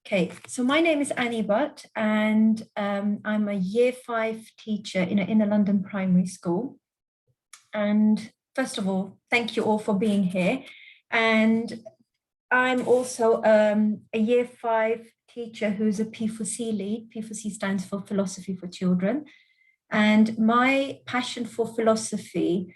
Okay, so my name is Aini Butt, and I'm a year 5 teacher in a London primary school. And first of all, thank you all for being here. And I'm also a year 5 teacher who's a P4C lead. P4C stands for Philosophy for Children. And my passion for philosophy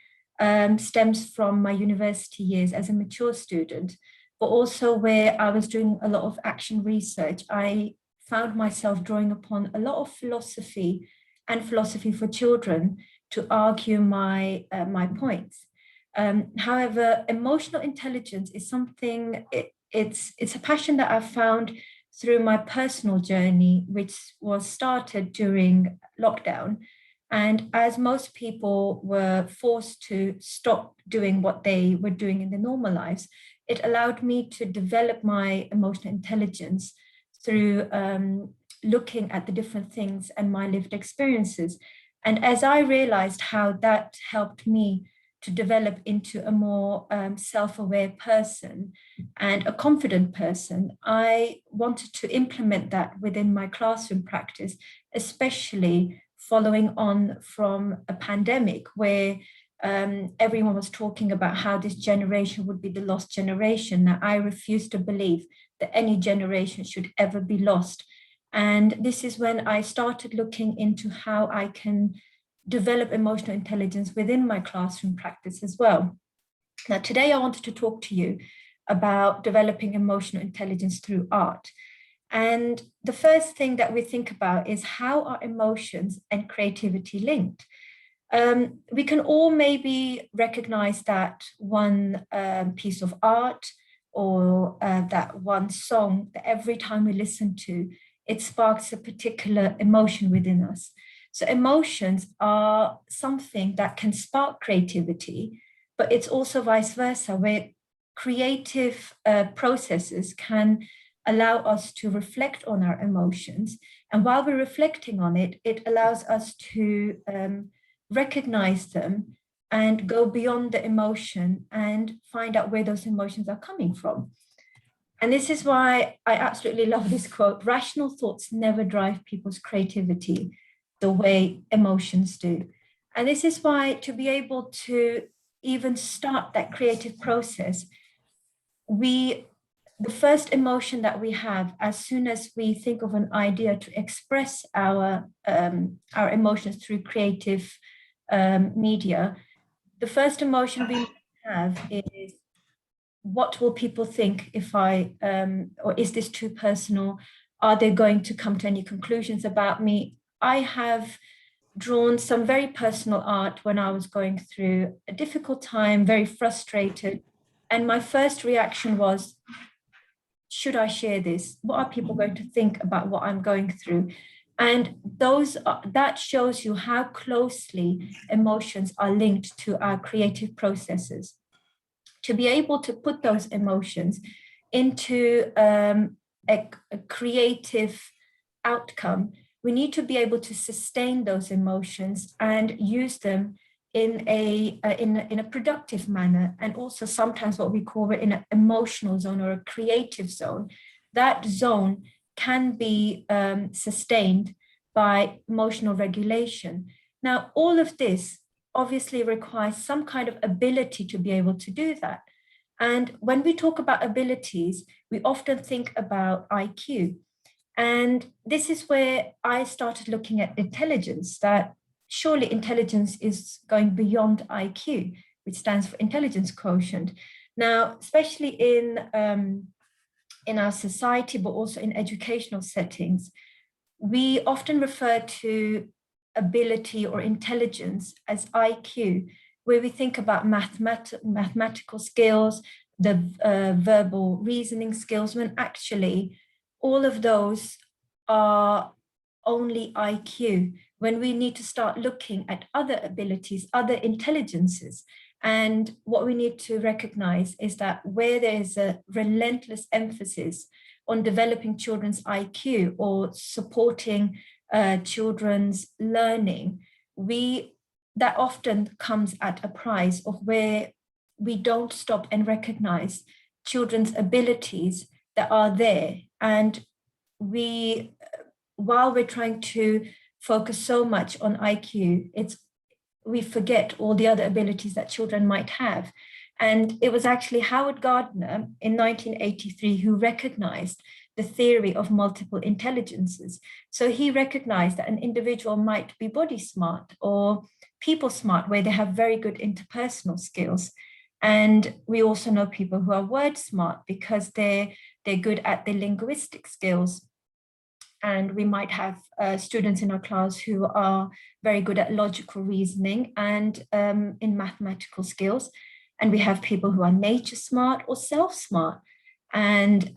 stems from my university years as a mature student, but also where I was doing a lot of action research. I found myself drawing upon a lot of philosophy and philosophy for children to argue my points. However, emotional intelligence is something, it's a passion that I've found through my personal journey, which was started during lockdown. And as most people were forced to stop doing what they were doing in their normal lives, it allowed me to develop my emotional intelligence through looking at the different things and my lived experiences. And as I realized how that helped me to develop into a more self-aware person and a confident person, I wanted to implement that within my classroom practice, especially following on from a pandemic where everyone was talking about how this generation would be the lost generation. Now, I refuse to believe that any generation should ever be lost. And this is when I started looking into how I can develop emotional intelligence within my classroom practice as well. Now, today I wanted to talk to you about developing emotional intelligence through art. And the first thing that we think about is how are emotions and creativity linked? We can all maybe recognize that one piece of art or that one song that every time we listen to, it sparks a particular emotion within us. So emotions are something that can spark creativity, but it's also vice versa, where creative processes can allow us to reflect on our emotions. And while we're reflecting on it, it allows us to recognize them and go beyond the emotion and find out where those emotions are coming from. And this is why I absolutely love this quote: rational thoughts never drive people's creativity the way emotions do. And this is why, to be able to even start that creative process, the first emotion that we have as soon as we think of an idea to express our emotions through creative media, the first emotion we have is, what will people think if or is this too personal? Are they going to come to any conclusions about me? I have drawn some very personal art when I was going through a difficult time, very frustrated. And my first reaction was, should I share this? What are people going to think about what I'm going through? And that shows you how closely emotions are linked to our creative processes. To be able to put those emotions into a creative outcome, we need to be able to sustain those emotions and use them in a productive manner, and also sometimes what we call it in an emotional zone or a creative zone. That zone can be sustained by emotional regulation. Now, all of this obviously requires some kind of ability to be able to do that. And when we talk about abilities, we often think about IQ. And this is where I started looking at intelligence, that surely intelligence is going beyond IQ, which stands for intelligence quotient. Now, especially in our society, but also in educational settings, we often refer to ability or intelligence as IQ, where we think about mathematical skills, the verbal reasoning skills, when actually all of those are only IQ, when we need to start looking at other abilities, other intelligences. And what we need to recognize is that where there is a relentless emphasis on developing children's IQ or supporting children's learning, that often comes at a price of where we don't stop and recognize children's abilities that are there. And we, while we're trying to focus so much on IQ, we forget all the other abilities that children might have. And it was actually Howard Gardner in 1983 who recognized the theory of multiple intelligences. So he recognized that an individual might be body smart or people smart, where they have very good interpersonal skills. And we also know people who are word smart because they're good at the linguistic skills. And we might have students in our class who are very good at logical reasoning and in mathematical skills. And we have people who are nature smart or self smart, and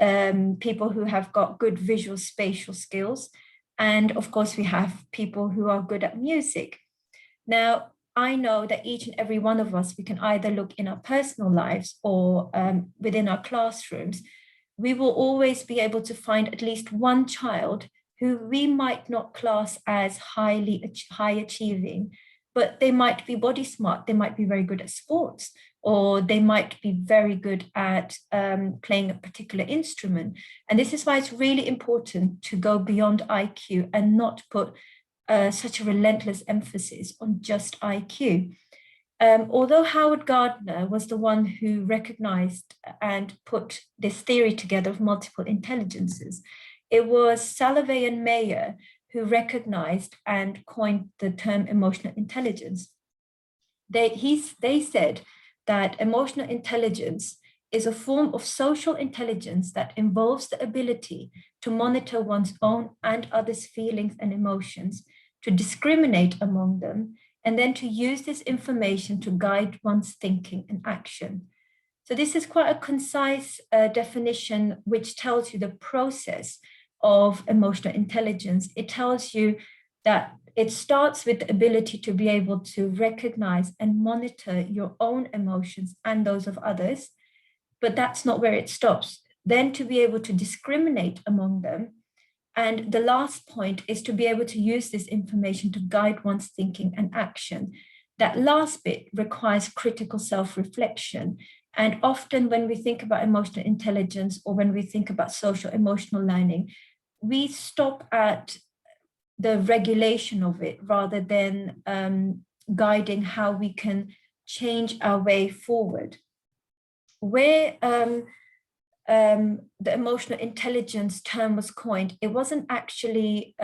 people who have got good visual spatial skills. And of course, we have people who are good at music. Now, I know that each and every one of us, we can either look in our personal lives or within our classrooms, we will always be able to find at least one child who we might not class as high achieving, but they might be body smart, they might be very good at sports, or they might be very good at playing a particular instrument. And this is why it's really important to go beyond IQ and not put such a relentless emphasis on just IQ. Although Howard Gardner was the one who recognized and put this theory together of multiple intelligences, it was Salovey and Mayer who recognized and coined the term emotional intelligence. They said that emotional intelligence is a form of social intelligence that involves the ability to monitor one's own and others' feelings and emotions, to discriminate among them, and then to use this information to guide one's thinking and action. So this is quite a concise definition which tells you the process of emotional intelligence. It tells you that it starts with the ability to be able to recognize and monitor your own emotions and those of others, but that's not where it stops. Then to be able to discriminate among them. And the last point is to be able to use this information to guide one's thinking and action. That last bit requires critical self-reflection. And often when we think about emotional intelligence or when we think about social emotional learning, we stop at the regulation of it rather than guiding how we can change our way forward. Where the emotional intelligence term was coined, it wasn't actually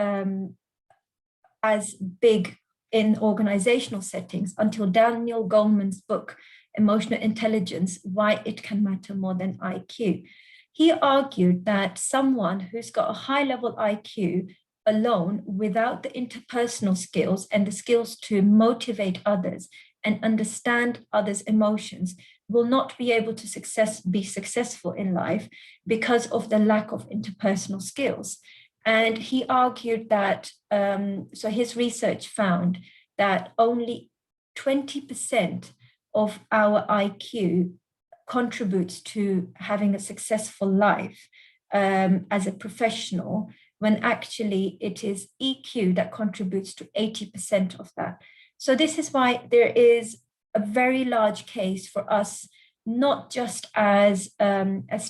as big in organizational settings until Daniel Goleman's book, Emotional Intelligence, Why It Can Matter More Than IQ. He argued that someone who's got a high level IQ alone, without the interpersonal skills and the skills to motivate others and understand others' emotions, will not be able to be successful in life because of the lack of interpersonal skills. And he argued that, so his research found that only 20% of our IQ contributes to having a successful life as a professional, when actually it is EQ that contributes to 80% of that. So this is why there is a very large case for us, not just as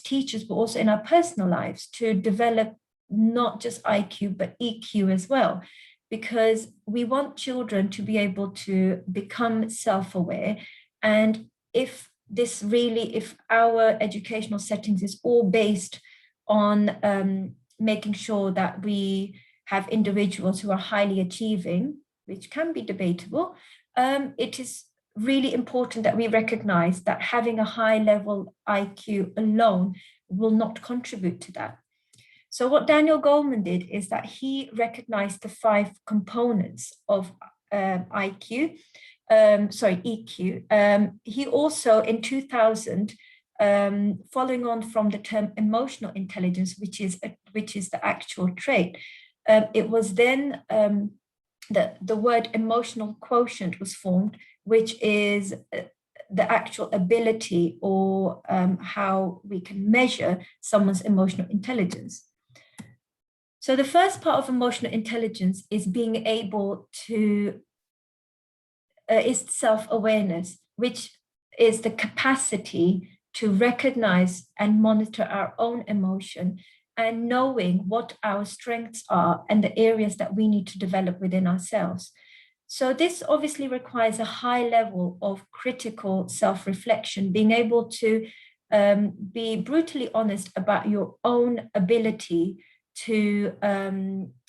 teachers, but also in our personal lives, to develop not just IQ, but EQ as well, because we want children to be able to become self-aware. And if our educational settings is all based on making sure that we have individuals who are highly achieving, which can be debatable, it is really important that we recognize that having a high level IQ alone will not contribute to that. So what Daniel Goleman did is that he recognized the 5 components of EQ. He also, in 2000, following on from the term emotional intelligence, which is the actual trait, it was then the word emotional quotient was formed, which is the actual ability or how we can measure someone's emotional intelligence. So the first part of emotional intelligence is being able to, is self-awareness, which is the capacity to recognize and monitor our own emotion and knowing what our strengths are and the areas that we need to develop within ourselves. So this obviously requires a high level of critical self-reflection, being able to be brutally honest about your own ability to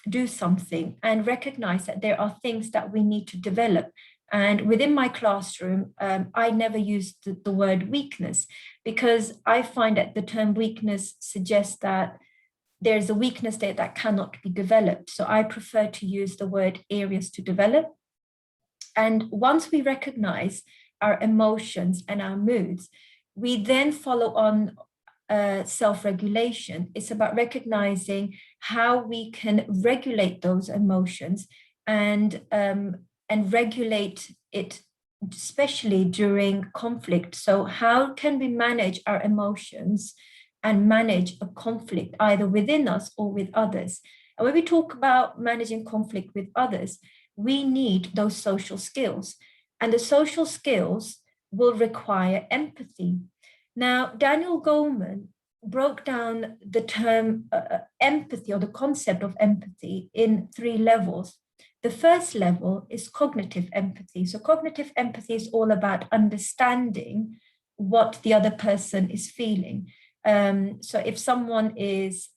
do something and recognize that there are things that we need to develop. And within my classroom, I never use the word weakness, because I find that the term weakness suggests that there's a weakness there that cannot be developed. So I prefer to use the word areas to develop. And once we recognize our emotions and our moods, we then follow on self-regulation. It's about recognizing how we can regulate those emotions and regulate it, especially during conflict. So how can we manage our emotions and manage a conflict either within us or with others? And when we talk about managing conflict with others, we need those social skills. And the social skills will require empathy. Now, Daniel Goleman broke down the term empathy, or the concept of empathy, in 3 levels. The first level is cognitive empathy. So cognitive empathy is all about understanding what the other person is feeling. So if someone is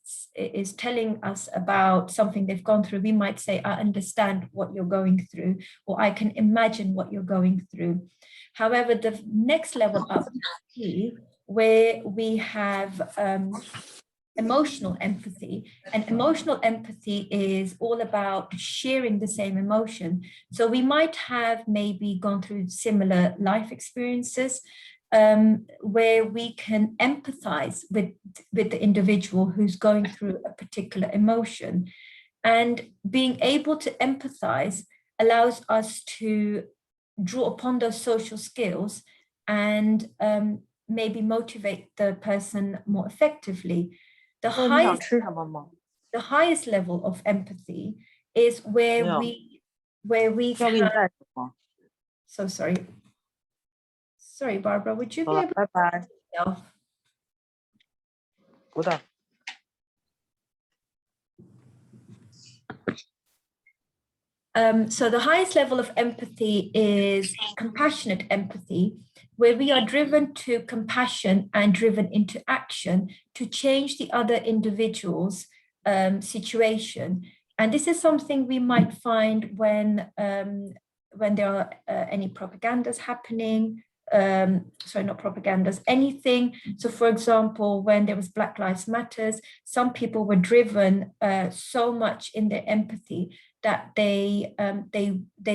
telling us about something they've gone through, we might say, I understand what you're going through, or I can imagine what you're going through. However, the next level up is key, where we have emotional empathy. And emotional empathy is all about sharing the same emotion. So we might have maybe gone through similar life experiences, where we can empathize with the individual who's going through a particular emotion. And being able to empathize allows us to draw upon those social skills and maybe motivate the person more effectively. The highest level of empathy is where we can. So sorry. Sorry, Barbara, would you be able to yourself? So the highest level of empathy is compassionate empathy, where we are driven to compassion and driven into action to change the other individual's situation. And this is something we might find when there are any propagandas happening. Sorry, not propagandas, anything. So for example, when there was Black Lives Matters, some people were driven so much in their empathy that they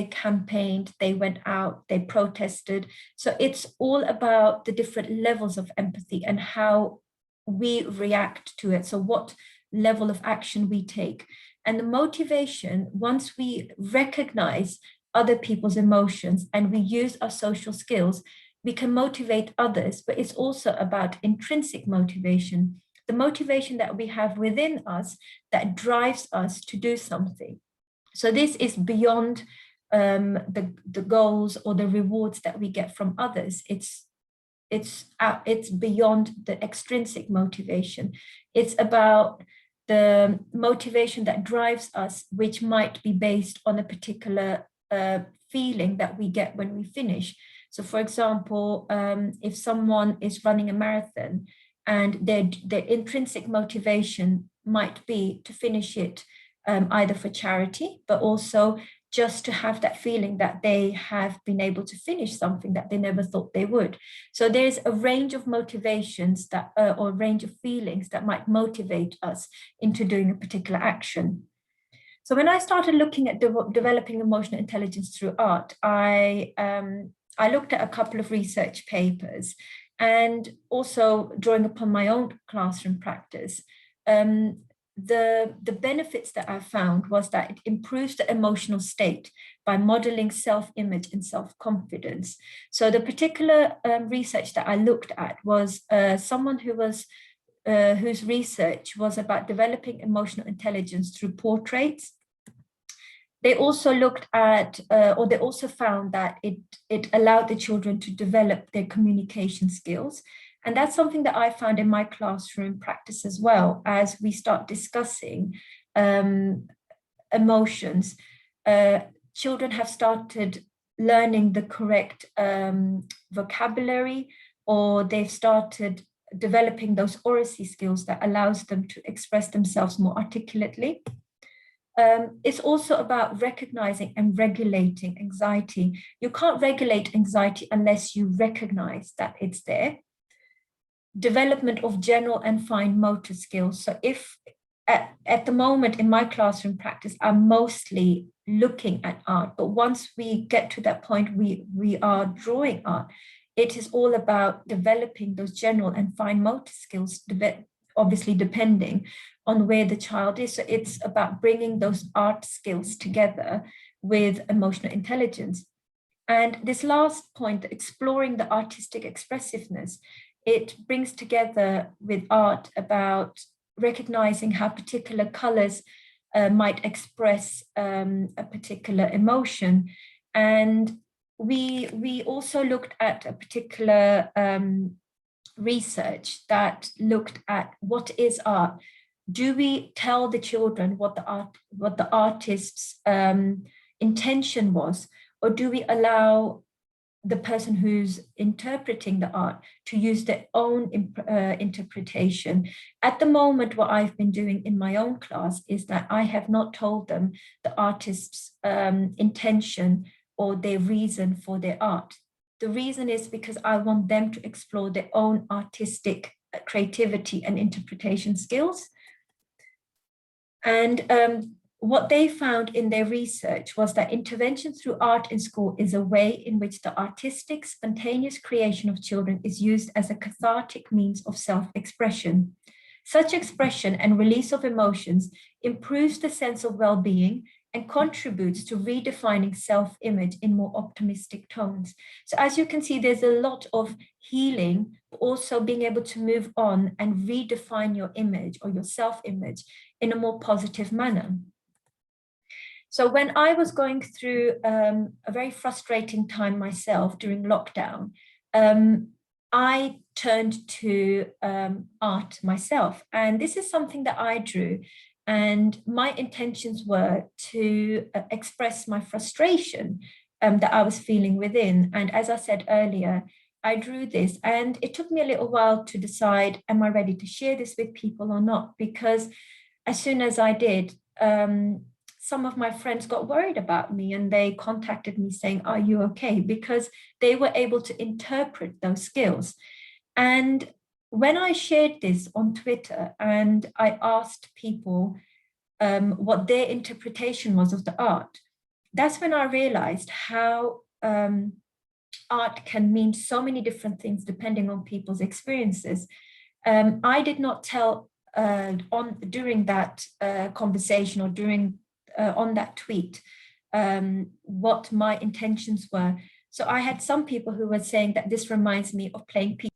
campaigned, they went out, they protested. So it's all about the different levels of empathy and how we react to it. So what level of action we take. And the motivation, once we recognize other people's emotions and we use our social skills, we can motivate others, but it's also about intrinsic motivation, the motivation that we have within us that drives us to do something. So this is beyond the goals or the rewards that we get from others. It's beyond the extrinsic motivation. It's about the motivation that drives us, which might be based on a particular feeling that we get when we finish. So for example, if someone is running a marathon and their intrinsic motivation might be to finish it either for charity, but also just to have that feeling that they have been able to finish something that they never thought they would. So there's a range of motivations that, or a range of feelings that might motivate us into doing a particular action. So when I started looking at developing emotional intelligence through art, I looked at a couple of research papers and also drawing upon my own classroom practice. The benefits that I found was that it improves the emotional state by modeling self-image and self-confidence. So the particular research that I looked at was someone whose research was about developing emotional intelligence through portraits. They also looked at, or they also found that it allowed the children to develop their communication skills. And that's something that I found in my classroom practice as well, as we start discussing emotions. Children have started learning the correct vocabulary, or they've started developing those oracy skills that allows them to express themselves more articulately. It's also about recognizing and regulating anxiety. You can't regulate anxiety unless you recognize that it's there. Development of general and fine motor skills. So if at the moment in my classroom practice, I'm mostly looking at art, but once we get to that point, we are drawing art. It is all about developing those general and fine motor skills, obviously depending on where the child is. So it's about bringing those art skills together with emotional intelligence. And this last point, exploring the artistic expressiveness, it brings together with art about recognizing how particular colors might express a particular emotion. And we also looked at a particular research that looked at what is art. Do we tell the children what the artist's intention was, or do we allow the person who's interpreting the art to use their own interpretation? At the moment, what I've been doing in my own class is that I have not told them the artist's intention or their reason for their art. The reason is because I want them to explore their own artistic creativity and interpretation skills. And what they found in their research was that intervention through art in school is a way in which the artistic, spontaneous creation of children is used as a cathartic means of self-expression. Such expression and release of emotions improves the sense of well-being and contributes to redefining self-image in more optimistic tones. So as you can see, there's a lot of healing, but also being able to move on and redefine your image or your self-image in a more positive manner. So when I was going through a very frustrating time myself during lockdown, I turned to art myself. And this is something that I drew. And my intentions were to express my frustration that I was feeling within. And as I said earlier, I drew this, and it took me a little while to decide, am I ready to share this with people or not? Because as soon as I did, some of my friends got worried about me, and they contacted me saying, are you okay? Because they were able to interpret those skills. And when I shared this on Twitter and I asked people what their interpretation was of the art, that's when I realized how art can mean so many different things depending on people's experiences. I did not tell during that conversation or during on that tweet what my intentions were. So I had some people who were saying that this reminds me of playing piano.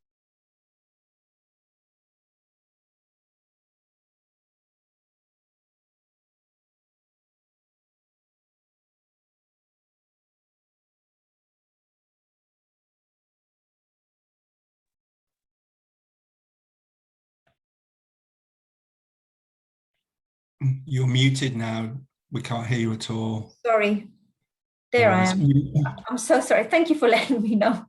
You're muted now. We can't hear you at all. Sorry, there I am. I'm so sorry. Thank you for letting me know.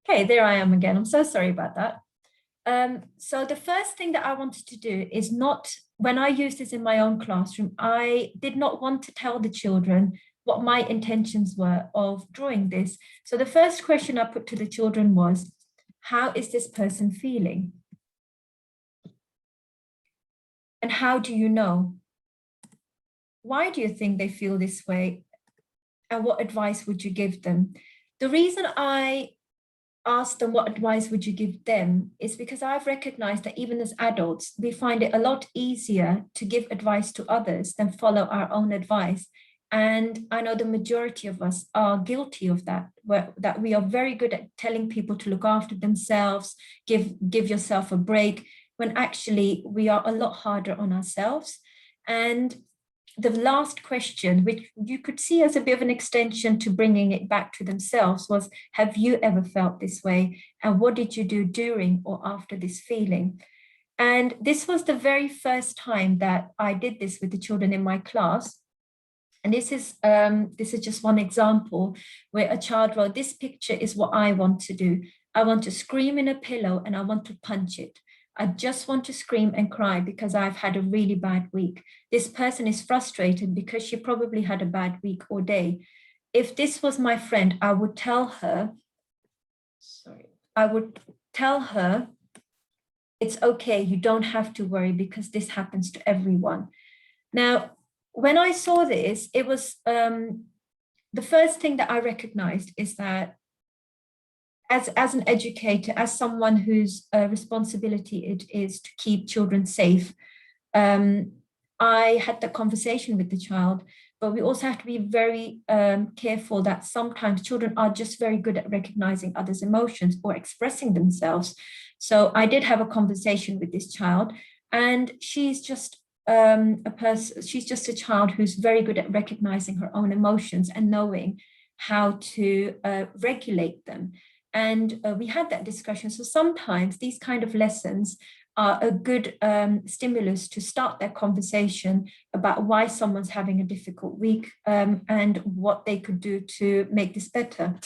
Okay, there I am again. I'm so sorry about that. So the first thing that I wanted to do is not, when I used this in my own classroom, I did not want to tell the children what my intentions were of drawing this. So the first question I put to the children was, how is this person feeling? And how do you know? Why do you think they feel this way? And what advice would you give them? The reason I asked them what advice would you give them is because I've recognized that even as adults, we find it a lot easier to give advice to others than follow our own advice. And I know the majority of us are guilty of that, that we are very good at telling people to look after themselves, give yourself a break, when actually we are a lot harder on ourselves. And the last question, which you could see as a bit of an extension to bringing it back to themselves, was, have you ever felt this way? And what did you do during or after this feeling? And this was the very first time that I did this with the children in my class. And this is just one example where a child wrote, this picture is what I want to do. I want to scream in a pillow and I want to punch it. I just want to scream and cry because I've had a really bad week. This person is frustrated because she probably had a bad week or day. If this was my friend, I would tell her, it's okay, you don't have to worry because this happens to everyone. Now, when I saw this, it was the first thing that I recognized is that as an educator, as someone whose responsibility it is to keep children safe, I had the conversation with the child, but we also have to be very careful that sometimes children are just very good at recognizing others' emotions or expressing themselves. So I did have a conversation with this child, and she's just she's just a child who's very good at recognizing her own emotions and knowing how to regulate them. And we had that discussion. So sometimes these kind of lessons are a good stimulus to start that conversation about why someone's having a difficult week and what they could do to make this better.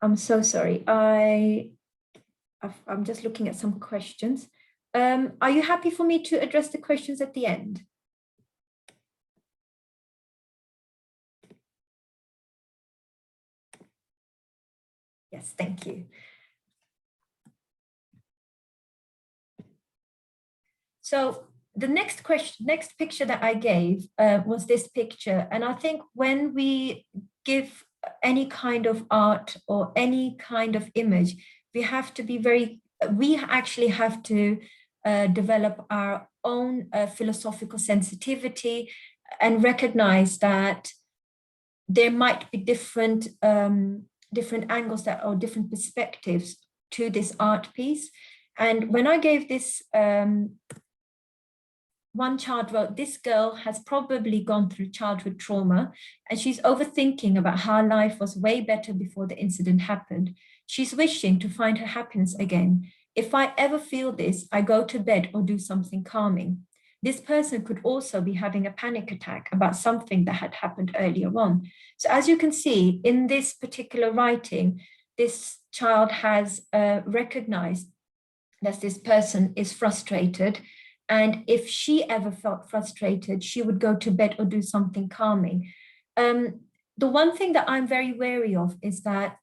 I'm so sorry. I'm just looking at some questions. Are you happy for me to address the questions at the end? Yes, thank you. So the next picture that I gave was this picture. And I think when we give any kind of art or any kind of image, we actually have to develop our own philosophical sensitivity and recognize that there might be different angles or different perspectives to this art piece. And when I gave this, one child wrote, this girl has probably gone through childhood trauma and she's overthinking about how life was way better before the incident happened. She's wishing to find her happiness again. If I ever feel this, I go to bed or do something calming. This person could also be having a panic attack about something that had happened earlier on. So as you can see in this particular writing, this child has recognized that this person is frustrated. And if she ever felt frustrated, she would go to bed or do something calming. The one thing that I'm very wary of is that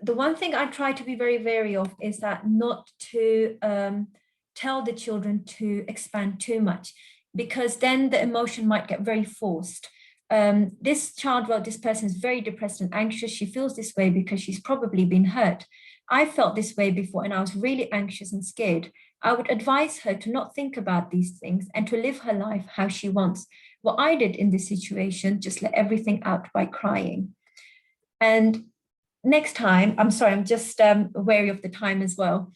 the one thing I try to be very wary of is that not to tell the children to expand too much, because then the emotion might get very forced. This child wrote, this person is very depressed and anxious. She feels this way because she's probably been hurt. I felt this way before and I was really anxious and scared. I would advise her to not think about these things and to live her life how she wants. What I did in this situation, just let everything out by crying. And next time, I'm sorry, I'm just wary of the time as well.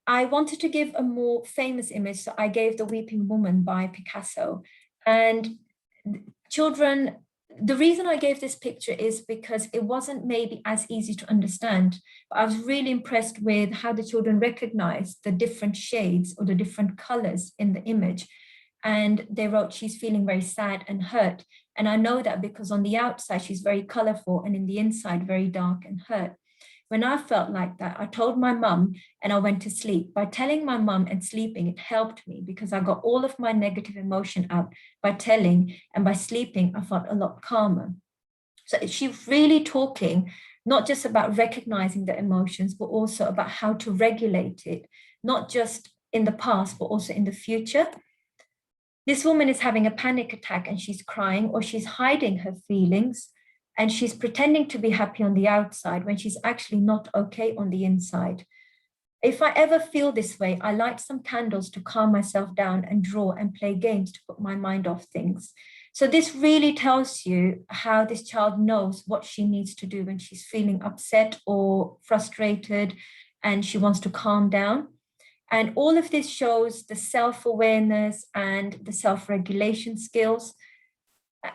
I wanted to give a more famous image, so I gave The Weeping Woman by Picasso. And children, the reason I gave this picture is because it wasn't maybe as easy to understand, but I was really impressed with how the children recognized the different shades or the different colors in the image. And they wrote, she's feeling very sad and hurt. And I know that because on the outside, she's very colorful and in the inside, very dark and hurt. When I felt like that, I told my mum and I went to sleep. By telling my mum and sleeping, it helped me because I got all of my negative emotion out by telling, and by sleeping, I felt a lot calmer. So she's really talking not just about recognizing the emotions, but also about how to regulate it, not just in the past, but also in the future. This woman is having a panic attack and she's crying or she's hiding her feelings. And she's pretending to be happy on the outside when she's actually not okay on the inside. If I ever feel this way, I light some candles to calm myself down and draw and play games to put my mind off things. So this really tells you how this child knows what she needs to do when she's feeling upset or frustrated and she wants to calm down. And all of this shows the self-awareness and the self-regulation skills.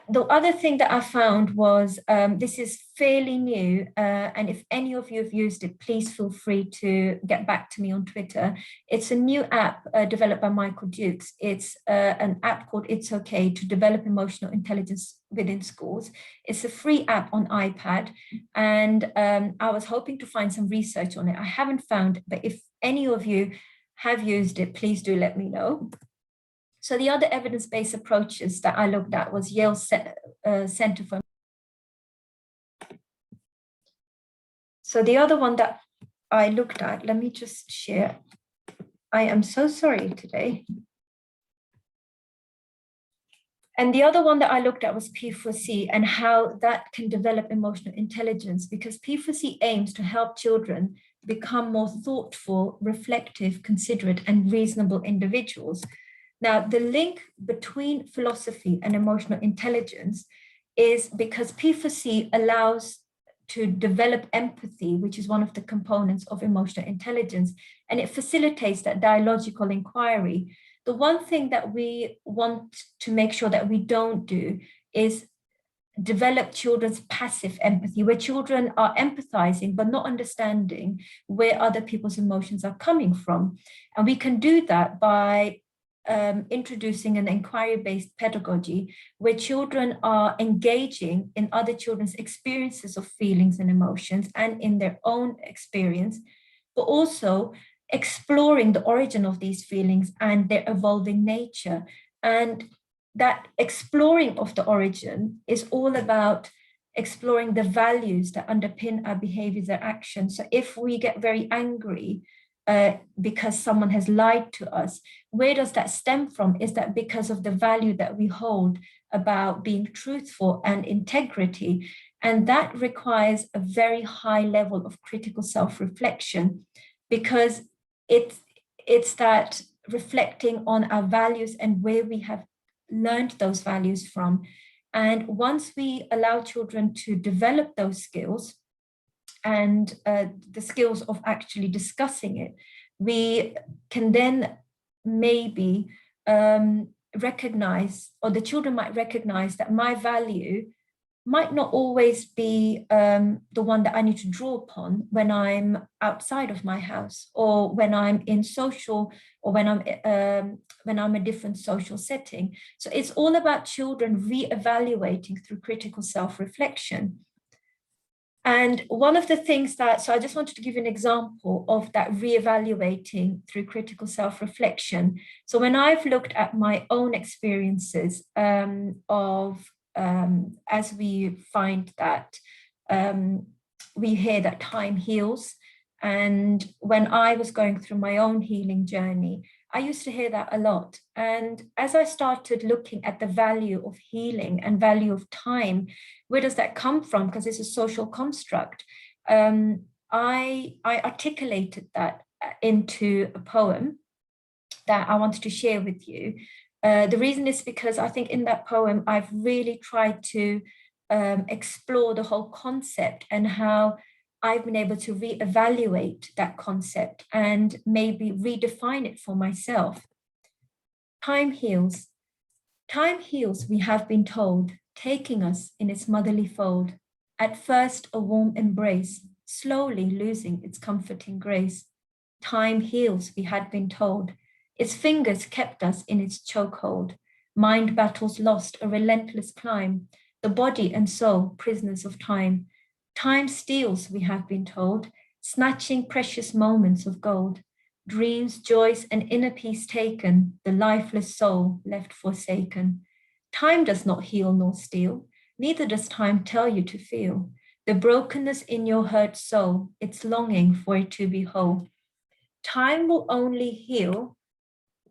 The other thing that I found was, this is fairly new, and if any of you have used it, please feel free to get back to me on Twitter. It's a new app developed by Michael Dukes. It's an app called It's Okay to Develop Emotional Intelligence within Schools. It's a free app on iPad, and I was hoping to find some research on it. I haven't found it, but if any of you have used it, please do let me know. So the other evidence-based approaches that I looked at was Yale Center for. So the other one that I looked at, let me just share. I am so sorry today. And the other one that I looked at was P4C and how that can develop emotional intelligence, because P4C aims to help children become more thoughtful, reflective, considerate, and reasonable individuals. Now, the link between philosophy and emotional intelligence is because P4C allows to develop empathy, which is one of the components of emotional intelligence, and it facilitates that dialogical inquiry. The one thing that we want to make sure that we don't do is develop children's passive empathy, where children are empathizing but not understanding where other people's emotions are coming from. And we can do that by introducing an inquiry-based pedagogy where children are engaging in other children's experiences of feelings and emotions and in their own experience, but also exploring the origin of these feelings and their evolving nature. And that exploring of the origin is all about exploring the values that underpin our behaviors and actions. So if we get very angry because someone has lied to us, where does that stem from? Is that because of the value that we hold about being truthful and integrity? And that requires a very high level of critical self-reflection, because it's that reflecting on our values and where we have learned those values from. And once we allow children to develop those skills, and the skills of actually discussing it, we can then maybe recognize, or the children might recognize, that my value might not always be the one that I need to draw upon when I'm outside of my house, or when I'm in social, or when I'm a different social setting. So it's all about children reevaluating through critical self-reflection. And one of the things that, so I just wanted to give you an example of that reevaluating through critical self-reflection. So when I've looked at my own experiences as we find that we hear that time heals. And when I was going through my own healing journey, I used to hear that a lot. And as I started looking at the value of healing and value of time, where does that come from? Because it's a social construct. I articulated that into a poem that I wanted to share with you. The reason is because I think in that poem, I've really tried to explore the whole concept and how I've been able to reevaluate that concept and maybe redefine it for myself. Time heals. Time heals, we have been told, taking us in its motherly fold. At first, a warm embrace, slowly losing its comforting grace. Time heals, we had been told. Its fingers kept us in its chokehold. Mind battles lost, a relentless climb. The body and soul, prisoners of time. Time steals, we have been told, snatching precious moments of gold. Dreams, joys, and inner peace taken, the lifeless soul left forsaken. Time does not heal nor steal, neither does time tell you to feel. The brokenness in your hurt soul, its longing for it to be whole. Time will only heal,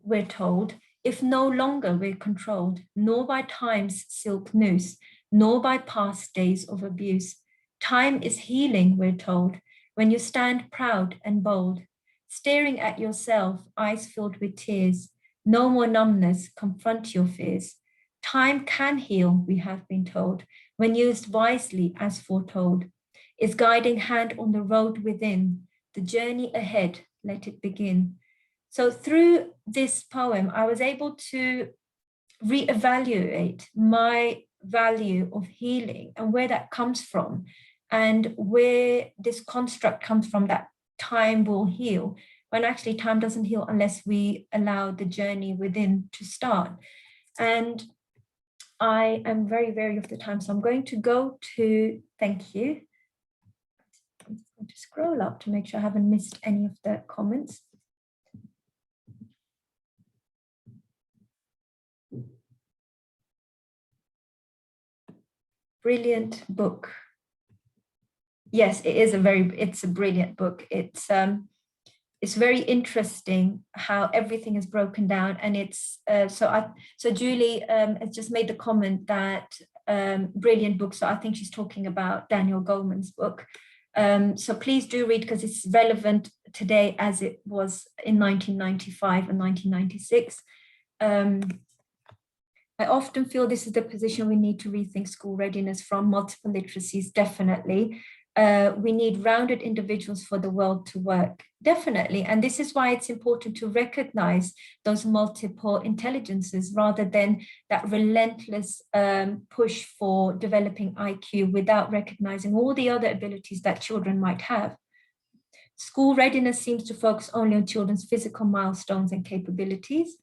we're told, if no longer we're controlled, nor by time's silk noose, nor by past days of abuse. Time is healing, we're told, when you stand proud and bold, staring at yourself, eyes filled with tears. No more numbness, confront your fears. Time can heal, we have been told, when used wisely as foretold. Its guiding hand on the road within, the journey ahead, let it begin. So through this poem, I was able to reevaluate my value of healing and where that comes from, and where this construct comes from that time will heal, when actually time doesn't heal unless we allow the journey within to start. And I am very wary of the time, so I'm going to go to, thank you. I'm going to scroll up to make sure I haven't missed any of the comments. Brilliant book. Yes, it's a brilliant book. It's very interesting how everything is broken down, and it's so Julie has just made the comment that brilliant book. So I think she's talking about Daniel Goleman's book. So please do read, because it's relevant today as it was in 1995 and 1996. I often feel this is the position we need to rethink school readiness from. Multiple literacies, definitely. We need rounded individuals for the world to work, definitely. And this is why it's important to recognize those multiple intelligences rather than that relentless push for developing IQ without recognizing all the other abilities that children might have. School readiness seems to focus only on children's physical milestones and capabilities.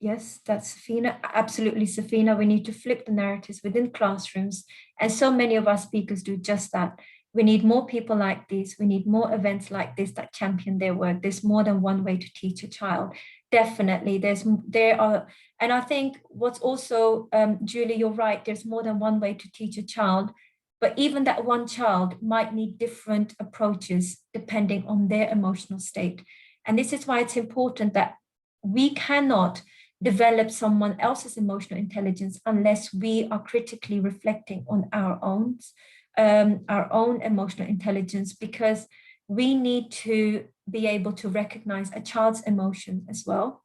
Yes, that's Safina. Absolutely, Safina. We need to flip the narratives within classrooms. And so many of our speakers do just that. We need more people like these. We need more events like this that champion their work. There's more than one way to teach a child. Definitely, there are. And I think what's also, Julie, you're right, there's more than one way to teach a child. But even that one child might need different approaches depending on their emotional state. And this is why it's important that we cannot develop someone else's emotional intelligence unless we are critically reflecting on our own emotional intelligence, because we need to be able to recognize a child's emotion as well.